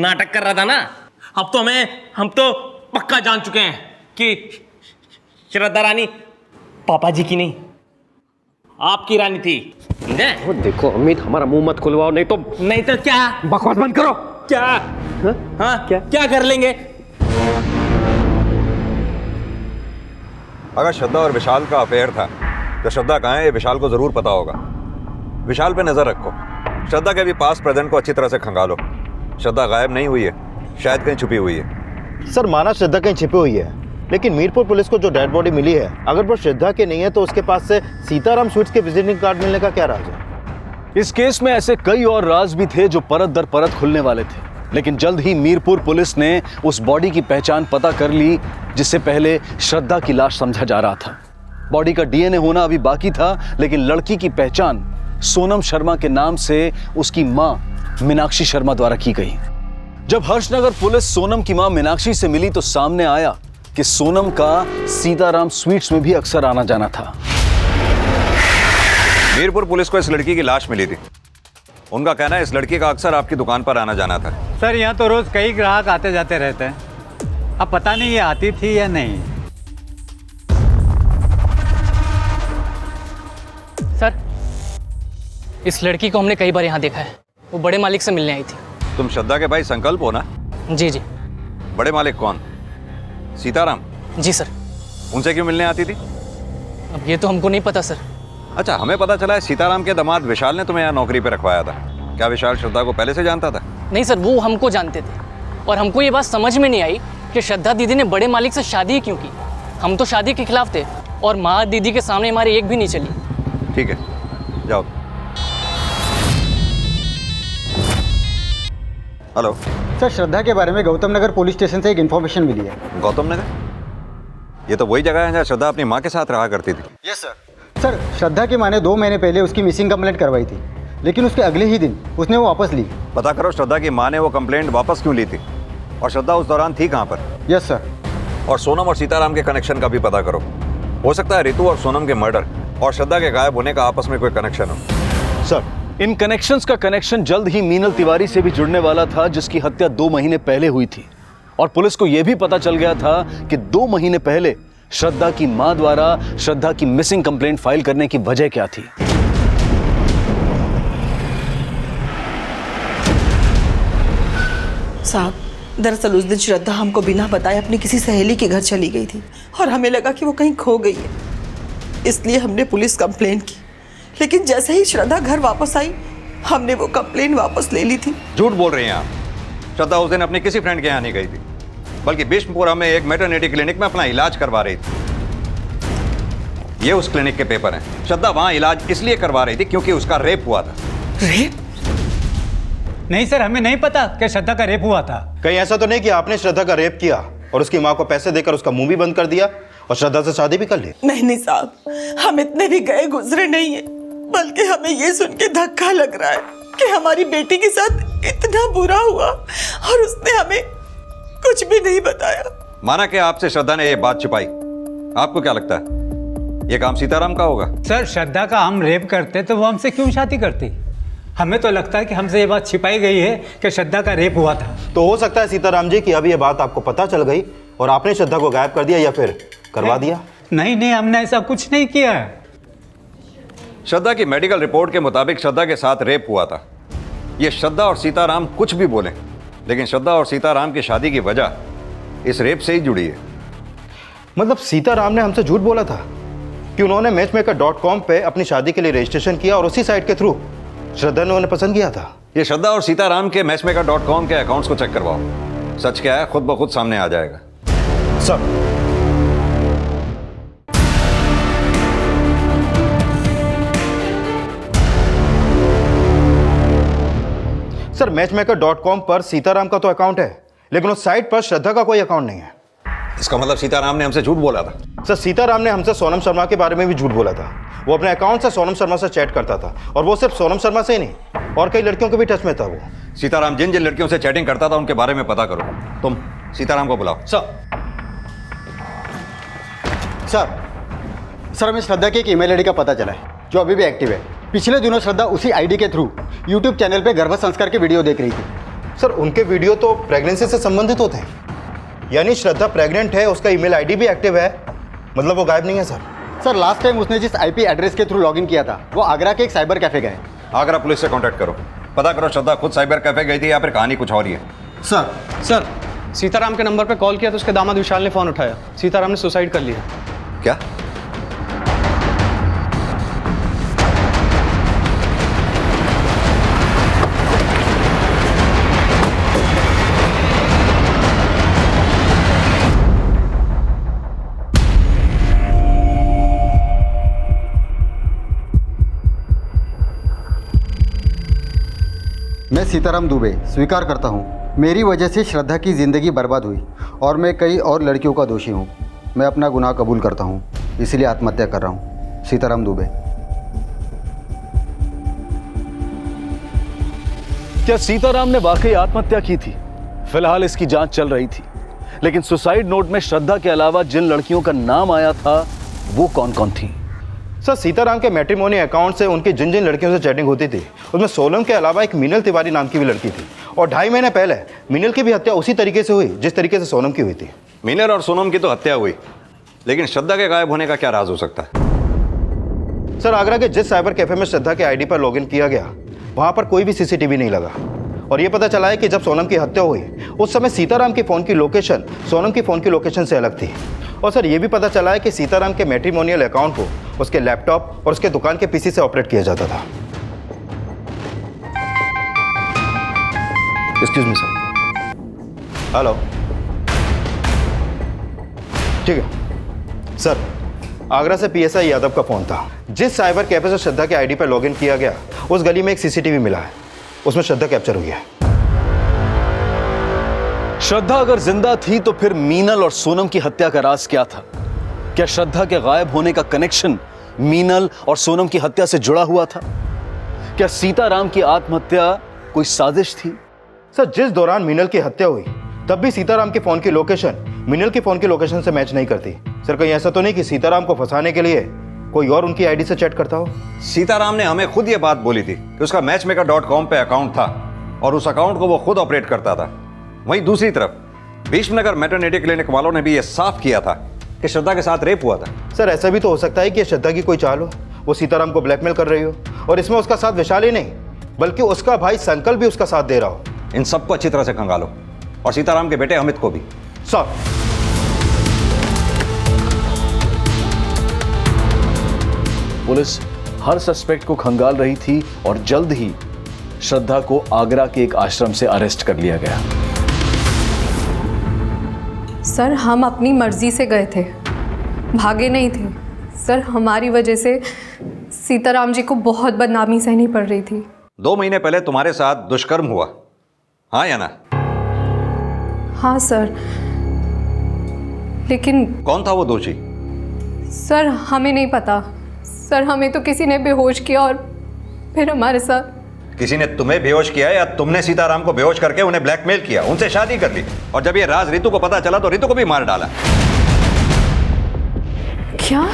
S2: नाटक कर रहा था ना। अब तो हम तो पक्का जान चुके हैं कि श्रद्धा रानी पापा जी की नहीं, आपकी रानी थी।
S5: वो देखो अमित, हमारा मुंह मत खुलवाओ, नहीं तो
S2: क्या?
S5: बकवास बंद करो।
S2: क्या? हाँ, क्या कर लेंगे?
S7: अगर श्रद्धा और विशाल का अफेयर था तो श्रद्धा कहाँ है ये विशाल को जरूर पता होगा। विशाल पे नजर रखो, श्रद्धा के भी पास प्रेजेंट को अच्छी तरह से खंगालो। श्रद्धा गायब नहीं हुई है, शायद कहीं छुपी हुई है।
S4: सर माना श्रद्धा कहीं छिपी हुई है, लेकिन मीरपुर पुलिस को जो डेड बॉडी मिली है, अगर वो श्रद्धा की नहीं है तो उसके पास से सीताराम स्वीट्स के विजिटिंग कार्ड मिलने का क्या राज है?
S1: इस केस में ऐसे कई और राज भी थे जो परत दर परत खुलने वाले थे, लेकिन जल्द ही मीरपुर पुलिस ने उस बॉडी की पहचान पता कर ली जिससे पहले श्रद्धा की लाश समझा जा रहा था। बॉडी का डीएनए होना अभी बाकी था, लेकिन लड़की की पहचान सोनम शर्मा के नाम से उसकी मां मीनाक्षी शर्मा द्वारा की गई। जब हर्षनगर पुलिस सोनम की मां मीनाक्षी से मिली तो सामने आया कि सोनम का सीताराम स्वीट्स में भी अक्सर आना जाना था।
S7: मीरपुर पुलिस को इस लड़की की लाश मिली थी। उनका कहना है इस लड़की का अक्सर आपकी दुकान पर आना जाना था।
S6: सर यहाँ तो रोज कई ग्राहक आते जाते रहते हैं, अब पता नहीं ये आती थी या नहीं।
S8: सर, इस लड़की को हमने कई बार यहाँ देखा है। वो बड़े मालिक से मिलने आई थी।
S7: तुम श्रद्धा के भाई संकल्प हो ना?
S8: जी जी।
S7: बड़े मालिक कौन? सीताराम?
S8: जी सर।
S7: उनसे क्यों मिलने आती थी?
S8: अब ये तो हमको नहीं पता सर।
S7: अच्छा, हमें पता चला है सीताराम के दामाद विशाल ने तुम्हें यहाँ नौकरी पे रखवाया था। क्या विशाल श्रद्धा को पहले से जानता था?
S8: नहीं सर, वो हमको जानते थे और हमको ये बात समझ में नहीं आई कि श्रद्धा दीदी ने बड़े मालिक से शादी क्यों की। हम तो शादी के खिलाफ थे और माँ दीदी के सामने हमारी एक भी नहीं चली।
S7: ठीक है, जाओ। हेलो
S10: सर, श्रद्धा के बारे में गौतम नगर पुलिस स्टेशन से एक इन्फॉर्मेशन मिली है।
S7: गौतम नगर? ये तो वही जगह है जहाँ श्रद्धा अपनी माँ के साथ रहा करती थी।
S10: Yes sir. सर, श्रद्धा की माँ ने 2 महीने पहले उसकी मिसिंग कंप्लेंट करवाई थी, लेकिन उसके अगले ही दिन उसने वो वापस ली।
S7: पता करो श्रद्धा की माँ ने वो कंप्लेंट वापस क्यों ली थी और श्रद्धा उस दौरान थी कहाँ पर।
S10: Yes sir.
S7: और सोनम और सीताराम के कनेक्शन का भी पता करो। हो सकता है रितु और सोनम के मर्डर और श्रद्धा के गायब होने का आपस में कोई कनेक्शन हो।
S1: सर, इन कनेक्शंस का कनेक्शन जल्द ही मीनल तिवारी से भी जुड़ने वाला था, जिसकी हत्या 2 महीने पहले हुई थी। और पुलिस को यह भी पता चल गया था कि 2 महीने पहले श्रद्धा की मां द्वारा श्रद्धा की मिसिंग कंप्लेंट फाइल करने की वजह क्या थी।
S13: साहब, दरअसल उस दिन श्रद्धा हमको बिना बताए अपनी किसी सहेली के घर चली गई थी और हमें लगा कि वो कहीं खो गई है, इसलिए हमने पुलिस कंप्लेंट की। लेकिन जैसे ही श्रद्धा घर वापस आई, हमने वो कंप्लेंट वापस ले ली थी।
S7: झूठ बोल रही हैं आप। श्रद्धा उस दिन अपने किसी फ्रेंड के यहाँ नहीं गई थी, बल्कि बिष्णुपुरा में एक मैटरनिटी क्लिनिक में अपना इलाज करवा रही थी। ये उस क्लिनिक के पेपर हैं। श्रद्धा वहां इलाज इसलिए करवा रही थी क्योंकि उसका रेप हुआ था।
S13: रेप?
S6: नहीं सर, हमें नहीं पता कि श्रद्धा का रेप हुआ था।
S4: कहीं ऐसा तो नहीं कि आपने श्रद्धा का रेप किया और उसकी माँ को पैसे देकर उसका मुंह भी बंद कर दिया और श्रद्धा से शादी भी कर ली?
S13: नहीं साहब, हम इतने भी गए गुजरे नहीं है, बल्कि हमें ये सुन के धक्का लग रहा है कि हमारी बेटी के साथ इतना बुरा हुआ और उसने हमें कुछ भी नहीं बताया।
S7: माना कि आपसे श्रद्धा ने ये बात छिपाई, आपको क्या लगता है ये काम सीताराम का होगा?
S6: सर, श्रद्धा का हम रेप करते तो वो हमसे क्यों शादी करती? हमें तो लगता है कि हमसे ये बात छिपाई गई है कि श्रद्धा का रेप हुआ था।
S4: तो हो सकता है सीताराम जी कि अभी ये बात आपको पता चल गई और आपने श्रद्धा को गायब कर दिया या फिर करवा दिया।
S6: नहीं, हमने ऐसा कुछ नहीं किया है।
S7: श्रद्धा की मेडिकल रिपोर्ट के मुताबिक श्रद्धा के साथ रेप हुआ था। ये श्रद्धा और सीताराम कुछ भी बोलें, लेकिन श्रद्धा और सीताराम की शादी की वजह इस रेप से ही जुड़ी है।
S4: मतलब सीताराम ने हमसे झूठ बोला था कि उन्होंने मैचमेकर.com पे अपनी शादी के लिए रजिस्ट्रेशन किया और उसी साइट के थ्रू श्रद्धा ने उन्हें पसंद किया था।
S7: ये श्रद्धा और सीताराम के मैचमेकर.com के अकाउंट्स को चेक करवाओ। सच क्या है खुद ब खुद सामने आ जाएगा।
S4: सर, मैचमेकर.com पर सीताराम का तो अकाउंट है, लेकिन उस साइट पर श्रद्धा का कोई अकाउंट नहीं है।
S7: इसका मतलब सीताराम ने हमसे झूठ बोला था।
S4: सर, सीताराम ने हमसे सोनम शर्मा के बारे में भी झूठ बोला था। वो अपने अकाउंट से सोनम शर्मा से चैट करता था, और वो सिर्फ सोनम शर्मा से ही नहीं और कई लड़कियों के भी टच में था। वो
S7: सीताराम जिन जिन लड़कियों से चैटिंग करता था उनके बारे में पता करो। तुम सीताराम को बुलाओ।
S10: सर, हमें श्रद्धा की एक ईमेल आईडी का पता चला है जो अभी भी एक्टिव है। पिछले दिनों श्रद्धा उसी आईडी के थ्रू यूट्यूब चैनल पे गर्भ संस्कार के वीडियो देख रही थी।
S4: सर, उनके वीडियो तो प्रेगनेंसी से संबंधित होते हैं, यानी श्रद्धा प्रेग्नेंट है, उसका ईमेल आईडी भी एक्टिव है, मतलब वो गायब नहीं है। सर,
S10: लास्ट टाइम उसने जिस आईपी एड्रेस के थ्रू लॉगिन किया था वो आगरा के एक साइबर कैफे गए।
S7: आगरा पुलिस से कांटेक्ट करो, पता करो श्रद्धा खुद साइबर कैफे गई थी या फिर कहानी कुछ और ही है।
S3: सर, सीताराम के नंबर पे कॉल किया तो उसके दामाद विशाल ने फोन उठाया। सीताराम ने सुसाइड कर लिया।
S7: क्या?
S10: सीताराम दुबे स्वीकार करता हूँ, मेरी वजह से श्रद्धा की ज़िंदगी बर्बाद हुई और मैं कई और लड़कियों का दोषी हूँ। मैं अपना गुनाह कबूल करता हूँ, इसलिए आत्महत्या कर रहा हूँ। सीताराम दुबे।
S1: क्या सीताराम ने वाकई आत्महत्या की थी? फिलहाल इसकी जांच चल रही थी, लेकिन सुसाइड नोट में श्रद्धा के अलावा जिन लड़कियों का नाम आया था वो कौन कौन थी?
S4: सर, सीताराम के मैट्रिमोनी अकाउंट से उनकी जिन जिन लड़कियों से चैटिंग होती थी उसमें सोनम के अलावा एक मीनल तिवारी नाम की भी लड़की थी, और 2.5 महीने पहले मीनल की भी हत्या उसी तरीके से हुई जिस तरीके से सोनम की हुई थी।
S7: मीनल और सोनम की तो हत्या हुई, लेकिन श्रद्धा के गायब होने का क्या राज हो सकता है?
S4: सर, आगरा के जिस साइबर कैफे में श्रद्धा के आईडी पर लॉगिन किया गया वहां पर कोई भी सीसीटीवी नहीं लगा, और ये पता चला है कि जब सोनम की हत्या हुई उस समय सीताराम के फ़ोन की लोकेशन सोनम की फ़ोन की लोकेशन से अलग थी। और सर, ये भी पता चला है कि सीताराम के मैट्रिमोनियल अकाउंट को उसके लैपटॉप और उसके दुकान के पीसी से ऑपरेट किया जाता था। Excuse me sir. हेलो, ठीक है सर। आगरा से पीएसआई यादव का फ़ोन था। जिस साइबर कैफे से श्रद्धा के आईडी पर लॉगिन किया गया उस गली में एक सीसीटीवी मिला है, उसमें श्रद्धा कैप्चर हुई है।
S1: श्रद्धा अगर जिंदा थी तो फिर मीनल और सोनम की हत्या का राज क्या था? क्या श्रद्धा के गायब होने का कनेक्शन मीनल और सोनम की हत्या से जुड़ा हुआ था? क्या सीताराम की आत्महत्या कोई साजिश थी?
S4: सर, जिस दौरान मीनल की हत्या हुई तब भी सीताराम के फोन की लोकेशन मीनल की फोन की लोकेशन से मैच नहीं करती। सर, कहीं ऐसा तो नहीं कि सीताराम को फंसाने के लिए कोई और उनकी आईडी से चैट करता हो?
S7: सीताराम ने हमें खुद ये बात बोली थी कि उसका मैचमेकर.com पे अकाउंट था और उस अकाउंट को वो खुद ऑपरेट करता था। वहीं दूसरी तरफ भीष्मनगर मैटरनिटी क्लिनिक वालों ने भी ये साफ किया था कि श्रद्धा के साथ रेप हुआ था।
S4: सर, ऐसा भी तो हो सकता है कि श्रद्धा की कोई चाल हो, वो सीताराम को ब्लैकमेल कर रही हो, और इसमें उसका साथ विशाल ही नहीं बल्कि उसका भाई संकल्प भी उसका साथ दे रहा हो।
S7: इन सबको अच्छी तरह से खंगालो, और सीताराम के बेटे अमित को भी।
S4: सर,
S1: पुलिस हर सस्पेक्ट को खंगाल रही थी और जल्द ही श्रद्धा को आगरा के एक आश्रम से अरेस्ट कर लिया गया।
S9: सर, हम अपनी मर्जी से गए थे, भागे नहीं थे। सर, हमारी वजह से सीताराम जी को बहुत बदनामी सहनी पड़ रही थी।
S7: 2 महीने पहले तुम्हारे साथ दुष्कर्म हुआ, हाँ या ना?
S9: हाँ सर, लेकिन
S7: कौन था वो दोषी?
S9: सर, हमें नहीं पता। सर, हमें तो किसी ने बेहोश किया और फिर हमारे साथ।
S7: किसी ने तुम्हें बेहोश किया या तुमने सीताराम को बेहोश करके उन्हें ब्लैकमेल किया, उनसे शादी कर ली, और जब ये राज रितु को पता चला तो रितु को भी मार डाला?
S9: क्या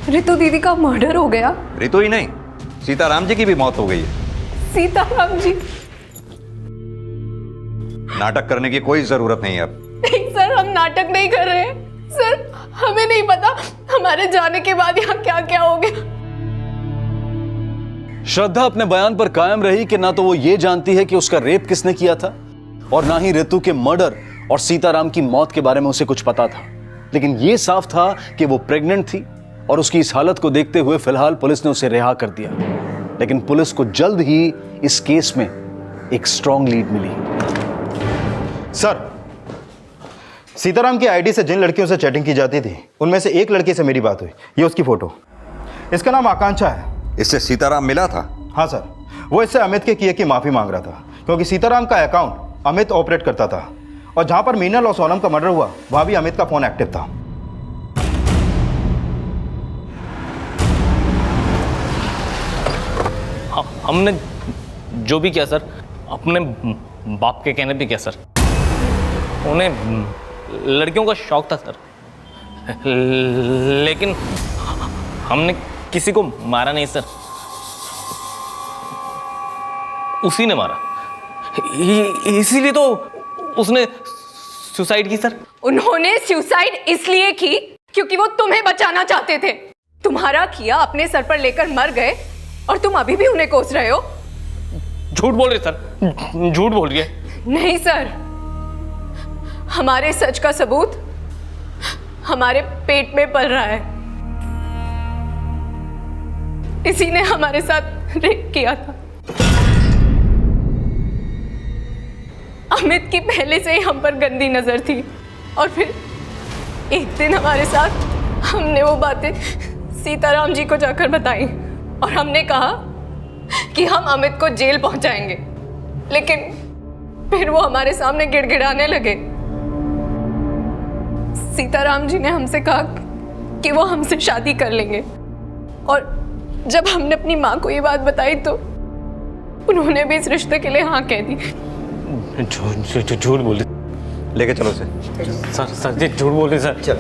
S9: रितु दीदी का मर्डर हो गया?
S7: रितु ही नहीं, सीताराम जी की भी मौत हो गई है।
S9: सीताराम जी?
S7: नाटक करने की कोई जरूरत नहीं है अब।
S9: नहीं सर, हम नाटक नहीं कर रहे हैं। सर, हमें नहीं पता हमारे जाने के बाद यहाँ क्या क्या हो गया।
S1: श्रद्धा अपने बयान पर कायम रही कि ना तो वो ये जानती है कि उसका रेप किसने किया था, और ना ही रितु के मर्डर और सीताराम की मौत के बारे में उसे कुछ पता था। लेकिन ये साफ था कि वो प्रेग्नेंट थी, और उसकी इस हालत को देखते हुए फिलहाल पुलिस ने उसे रिहा कर दिया। लेकिन पुलिस को जल्द ही इस केस में एक स्ट्रॉन्ग लीड मिली।
S4: सर, सीताराम की आईडी से जिन लड़कियों से चैटिंग की जाती थी उनमें से एक लड़की से मेरी बात हुई। ये उसकी फोटो, इसका नाम आकांक्षा है।
S7: इससे सीताराम मिला था?
S4: हाँ सर, वो इससे अमित के किए की माफी मांग रहा था, क्योंकि सीताराम का अकाउंट अमित ऑपरेट करता था, और जहां पर मीनल और सोनम का मर्डर हुआ वहां भी अमित का फोन एक्टिव था।
S2: हमने जो भी किया सर, अपने बाप के कहने पे किया सर। उन्हें लड़कियों का शौक था सर, लेकिन हमने किसी को मारा नहीं सर, उसी ने मारा। इसीलिए तो उसने सुसाइड की सर।
S9: उन्होंने सुसाइड इसलिए की क्योंकि वो तुम्हें बचाना चाहते थे। तुम्हारा किया अपने सर पर लेकर मर गए और तुम अभी भी उन्हें कोस रहे हो।
S2: झूठ बोल रहे सर, झूठ बोल रही है।
S9: नहीं सर, हमारे सच का सबूत हमारे पेट में पल रहा है। इसी ने हमारे साथ रेप किया था। अमित की पहले से ही हम पर गंदी नजर थी, और फिर एक दिन हमारे साथ हमने वो बातें सीताराम जी को जाकर बताई, और हमने कहा कि हम अमित को जेल पहुंचाएंगे। लेकिन फिर वो हमारे सामने गिड़गिड़ाने लगे। सीताराम जी ने हमसे कहा कि वो हमसे शादी कर लेंगे, और जब हमने अपनी माँ को ये बात बताई तो उन्होंने भी इस रिश्ते के लिए हाँ कह दी।
S2: झूठ बोल
S7: लेके चलो से।
S2: सर जी झूठ बोल रहे सर।
S7: चल।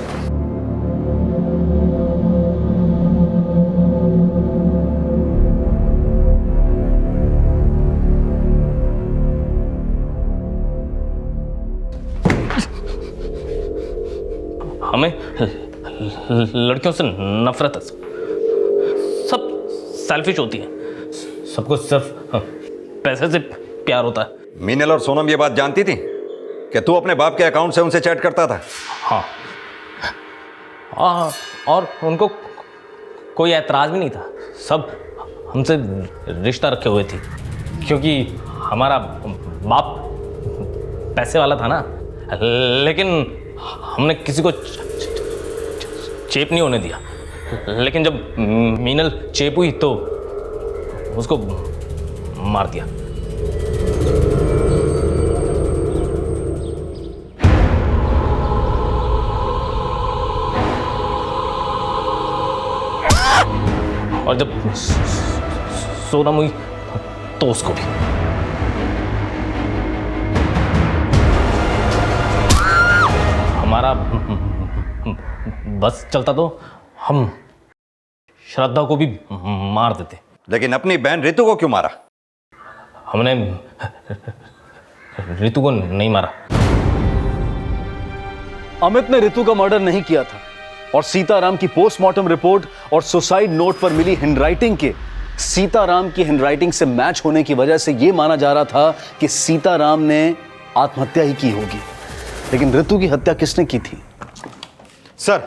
S2: हमें लड़कियों से नफरत है, सब सेल्फिश होती है, सबको सिर्फ पैसे से प्यार होता है।
S7: मीनल और सोनम ये बात जानती थी कि तू अपने बाप के अकाउंट से उनसे चैट करता था?
S2: हाँ, और उनको कोई ऐतराज़ भी नहीं था, सब हमसे रिश्ता रखे हुए थे, क्योंकि हमारा बाप पैसे वाला था ना। लेकिन हमने किसी को चेप नहीं होने दिया, लेकिन जब मीनल चेप हुई तो उसको मार दिया। और जब सोनम हुई तो उसको भी। हमारा बस चलता तो हम श्रद्धा को भी मार देते।
S7: लेकिन अपनी बहन रितु को क्यों मारा?
S2: हमने रितु को नहीं मारा।
S1: अमित ने रितु का मर्डर नहीं किया था, और सीताराम की पोस्टमार्टम रिपोर्ट और सुसाइड नोट पर मिली हैंडराइटिंग के सीताराम की हैंडराइटिंग से मैच होने की वजह से यह माना जा रहा था कि सीताराम ने आत्महत्या ही की होगी। लेकिन रितु की हत्या किसने की थी?
S4: सर,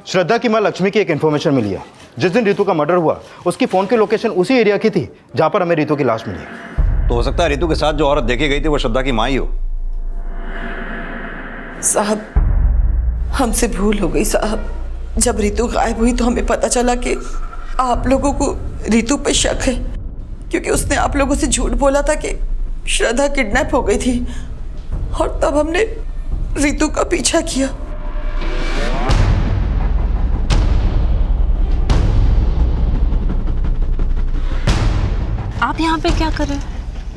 S4: श्रद्धा की मां लक्ष्मी की एक इंफॉर्मेशन मिली है। जिस दिन रितु का मर्डर हुआ उसकी फोन की लोकेशन उसी एरिया की थी जहां पर हमें रितु की लाश मिली।
S7: तो हो सकता है रितु के साथ जो औरत देखी गई थी वो श्रद्धा की मां ही हो।
S13: साहब, हमसे भूल हो गई साहब। जब रितु गायब हुई तो हमें पता चला कि आप लोगों को रितु पे शक है, क्योंकि उसने आप लोगों से झूठ बोला था कि श्रद्धा किडनैप हो गई थी, और तब हमने रितु का पीछा किया।
S11: आप यहाँ पे क्या कर रहे हैं?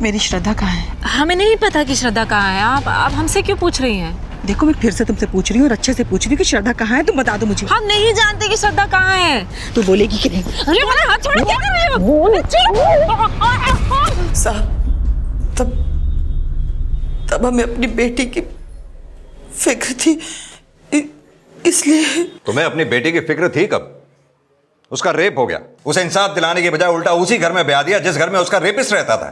S13: मेरी श्रद्धा कहाँ है?
S11: हमें नहीं पता कि श्रद्धा कहाँ है। आप हमसे क्यों पूछ रही हैं?
S13: देखो, मैं फिर से तुमसे पूछ रही हूँ और अच्छे से पूछ रही हूँ कि श्रद्धा कहाँ है, तुम बता दो मुझे।
S11: हम नहीं जानते कि श्रद्धा कहाँ है।
S13: तू बोलेगी कि नहीं?
S11: अरे मेरा हाथ छोड़ो, क्या कर रहे हो?
S13: साहब, तब हमें अपनी बेटी की फिक्र थी, इसलिए।
S7: तुम्हें अपनी बेटी की फिक्र थी कब? उसका रेप हो गया, उसे इंसाफ दिलाने के बजाय उल्टा उसी घर में ब्याह दिया जिस घर में उसका रेपिस्ट रहता था।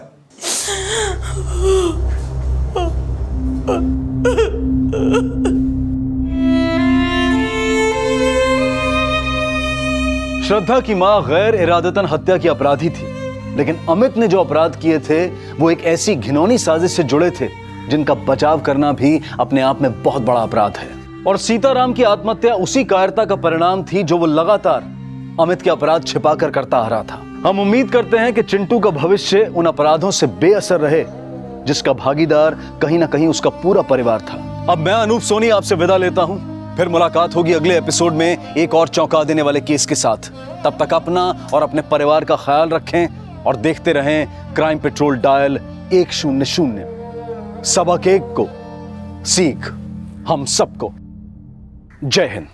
S1: श्रद्धा की मां गैर इरादतन हत्या की अपराधी थी, लेकिन अमित ने जो अपराध किए थे वो एक ऐसी घिनौनी साजिश से जुड़े थे जिनका बचाव करना भी अपने आप में बहुत बड़ा अपराध है। और सीताराम की आत्महत्या उसी कायरता का परिणाम थी जो वो लगातार अमित के अपराध छिपाकर करता आ रहा था। हम उम्मीद करते हैं कि चिंटू का भविष्य उन अपराधों से बेअसर रहे जिसका भागीदार कहीं ना कहीं उसका पूरा परिवार था। अब मैं अनूप सोनी आपसे विदा लेता हूं, फिर मुलाकात होगी अगले एपिसोड में एक और चौंका देने वाले केस के साथ। तब तक अपना और अपने परिवार का ख्याल रखें और देखते रहें क्राइम पेट्रोल डायल 100। सबक एक को सीख हम सबको। जय हिंद।